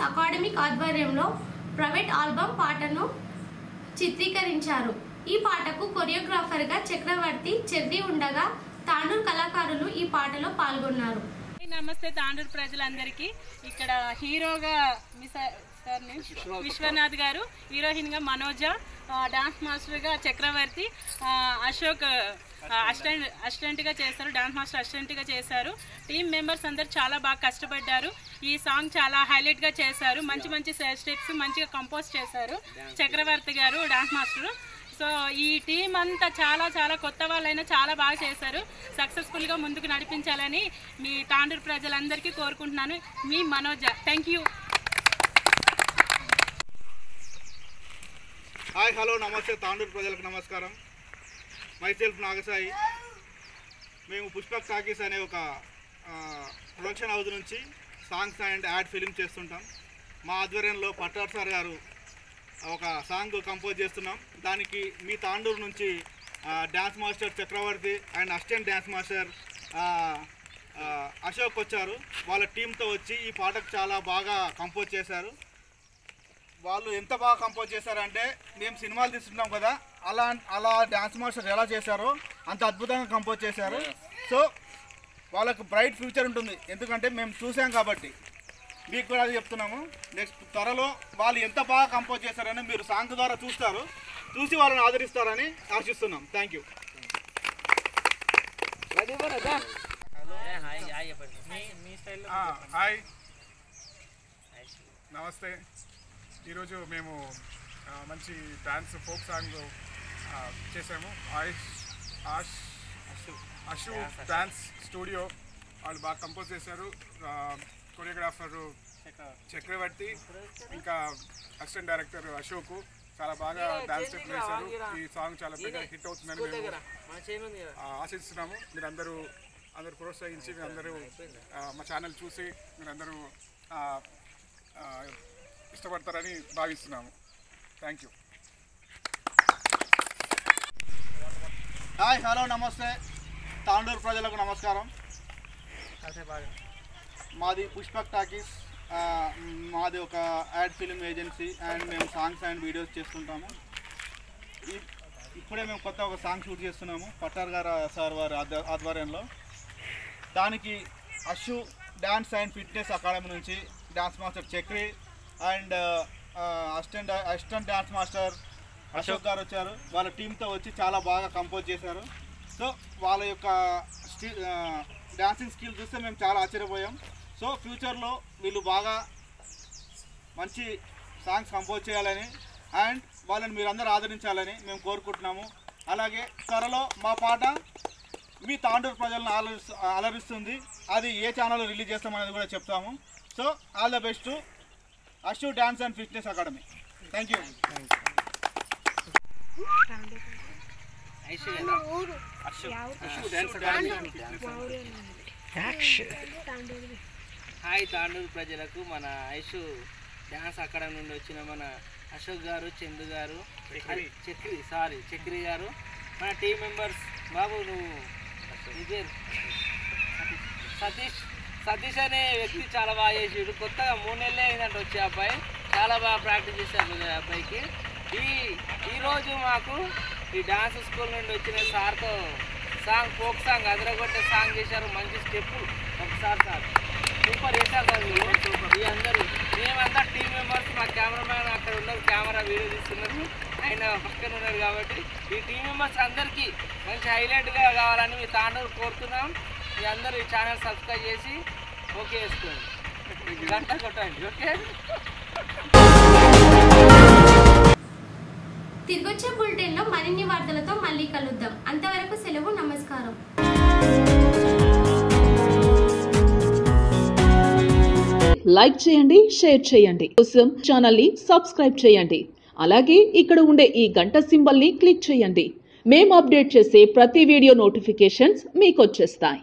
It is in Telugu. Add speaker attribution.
Speaker 1: అకాడమిక్ ఆధ్వర్యంలో ప్రైవేట్ ఆల్బమ్ పాటను చిత్రీకరించారు. ఈ పాటకు కొరియోగ్రాఫర్గా చక్రవర్తి చెర్రీ ఉండగా తాండూరు కళాకారులు ఈ పాటలో పాల్గొన్నారు.
Speaker 2: నమస్తే తాండూరు ప్రజలందరికీ. ఇక్కడ హీరోగా విశ్వనాథ్ గారు, హీరోయిన్గా మనోజ, డాన్స్ మాస్టర్గా చక్రవర్తి, అశోక్ అసిస్టెంట్గా చేశారు, డాన్స్ మాస్టర్ అసిస్టెంట్గా చేశారు. టీమ్ మెంబర్స్ అందరు చాలా బాగా కష్టపడ్డారు. ఈ సాంగ్ చాలా హైలైట్గా చేశారు. మంచి మంచి స్టెప్స్ మంచిగా కంపోజ్ చేశారు చక్రవర్తి గారు, డాన్స్ మాస్టరు. సో ఈ టీం అంతా చాలా కొత్త వాళ్ళైనా చాలా బాగా చేశారు. సక్సెస్ఫుల్గా ముందుకు నడిపించాలని మీ తాండూరు ప్రజలందరికీ కోరుకుంటున్నాను. మీ Manoja. Thank you.
Speaker 3: Hi, hello, నమస్తే తాండూరు ప్రజలకు నమస్కారం. మైసెల్ఫ్ నాగసాయి. మేము పుష్పక్ టాకీస్ అనే ఒక ప్రొడక్షన్ హౌస్ నుంచి సాంగ్స్ అండ్ యాడ్ ఫిలిం చేస్తుంటాం. మా ఆధ్వర్యంలో పట్టార్ సార్ గారు ఒక సాంగ్ కంపోజ్ చేస్తున్నాం. దానికి మీ తాండూరు నుంచి dance master Chakravarthi and assistant dance master Ashok వచ్చారు. వాళ్ళ టీంతో వచ్చి ఈ పాటకు చాలా బాగా కంపోజ్ చేశారు. వాళ్ళు ఎంత బాగా కంపోజ్ చేశారంటే, మేము సినిమాలు తీస్తున్నాం కదా, అలా డ్యాన్స్ మాస్టర్ ఎలా చేశారో అంత అద్భుతంగా కంపోజ్ చేశారు. సో వాళ్ళకు బ్రైట్ ఫ్యూచర్ ఉంటుంది, ఎందుకంటే మేము చూసాం కాబట్టి. మీకు కూడా అది చెప్తున్నాము. నెక్స్ట్ త్వరలో వాళ్ళు ఎంత బాగా కంపోజ్ చేశారని మీరు సాంగ్ ద్వారా చూస్తారు, చూసి వాళ్ళని ఆదరిస్తారని ఆశిస్తున్నాం. Thank you.
Speaker 4: హాయ్, నమస్తే. ఈరోజు మేము మంచి డాన్స్ ఫోక్ సాంగ్ చేసాము. అశు డాన్స్ స్టూడియో వాళ్ళు బాగా కంపోజ్ చేశారు. కొరియోగ్రాఫరు చక్రవర్తి, ఇంకా అసిస్టెంట్ డైరెక్టర్ అశోక్ చాలా బాగా డాన్స్ స్టెప్ వేశారు. ఈ సాంగ్ చాలా పెద్ద హిట్ అవుతుందని మేము ఆశిస్తున్నాము. మీరందరూ ప్రోత్సహించి మీరందరూ మా ఛానల్ చూసి మీరందరూ ఇష్టపడతారని భావిస్తున్నాము. Thank you.
Speaker 3: హాయ్, హలో, నమస్తే తాండూరు ప్రజలకు నమస్కారం. మాది పుష్పక్ టాకీస్. మాది ఒక యాడ్ ఫిలిం ఏజెన్సీ అండ్ మేము సాంగ్స్ అండ్ వీడియోస్ చేస్తుంటాము. ఇప్పుడే మేము కొత్త ఒక సాంగ్ షూట్ చేస్తున్నాము పట్టార్ గారు సార్ వారి ఆధ్వర్యంలో. దానికి Ashu dance and fitness academy నుంచి dance master Chakri and assistant dance master Ashok garu వచ్చారు. వాళ్ళ టీంతో వచ్చి చాలా బాగా కంపోజ్ చేశారు. సో వాళ్ళ యొక్క డ్యాన్సింగ్ స్కిల్ చూస్తే మేము చాలా ఆశ్చర్యపోయాం. సో ఫ్యూచర్లో వీళ్ళు బాగా మంచి సాంగ్స్ కంపోజ్ చేయాలని అండ్ వాళ్ళని మీరందరూ ఆదరించాలని మేము కోరుకుంటున్నాము. అలాగే త్వరలో మా పాట మీ తాండూరు ప్రజలను అలరిస్తుంది. అది ఏ ఛానల్లో రిలీజ్ చేస్తామనేది కూడా చెప్తాము. So all the best Ashu dance and fitness academy. Thank you.
Speaker 5: Hi, Tandur ప్రజలకు మన ఐషు డ్యాన్స్ అకాడమీ నుండి వచ్చిన మన అశోక్ గారు, చందు గారు, చక్రి గారు, మన టీం మెంబర్స్. బాబు నువ్వు సతీష్ అనే వ్యక్తి చాలా బాగా చేసాడు. కొత్తగా 3 నెలలే అయిందంటే వచ్చే అబ్బాయి చాలా బాగా ప్రాక్టీస్ చేశారు అబ్బాయికి. ఈరోజు మాకు ఈ డాన్స్ స్కూల్ నుండి వచ్చిన సార్తో ఫోక్ సాంగ్ అదరగొట్టే సాంగ్ చేశారు. మంచి స్టెప్పు ఒకసారి సార్ సూపర్ చేశారు సార్ మీరు. ఈ అందరూ మేమంతా టీం మెంబర్స్, మా కెమెరామ్యాన్ అక్కడ ఉన్నారు, కెమెరా వీడియో తీస్తున్నారు, ఆయన పక్కన ఉన్నారు. కాబట్టి ఈ టీం మెంబర్స్ అందరికీ మంచి హైలైట్గా కావాలని మీ తాండూరు కోరుతున్నాం. మీ అందరూ ఈ ఛానల్ సబ్స్క్రైబ్ చేసి ఓకే చేసుకోండి, గంట కొట్టండి. ఓకే,
Speaker 1: తిరిగొచ్చే బులెటిన్లో మరిన్ని వార్తలతో మళ్ళీ కలుద్దాం. అంతవరకు సెలవు. నమస్కారం.
Speaker 6: లైక్ చేయండి, షేర్ చేయండి. కోసం ఛానల్ ని సబ్స్క్రైబ్ చేయండి. అలాగే ఇక్కడ ఉండే ఈ గంట సింబల్ ని క్లిక్ చేయండి. మేము అప్డేట్ చేసే ప్రతి వీడియో నోటిఫికేషన్స్ మీకు వచ్చేస్తాయి.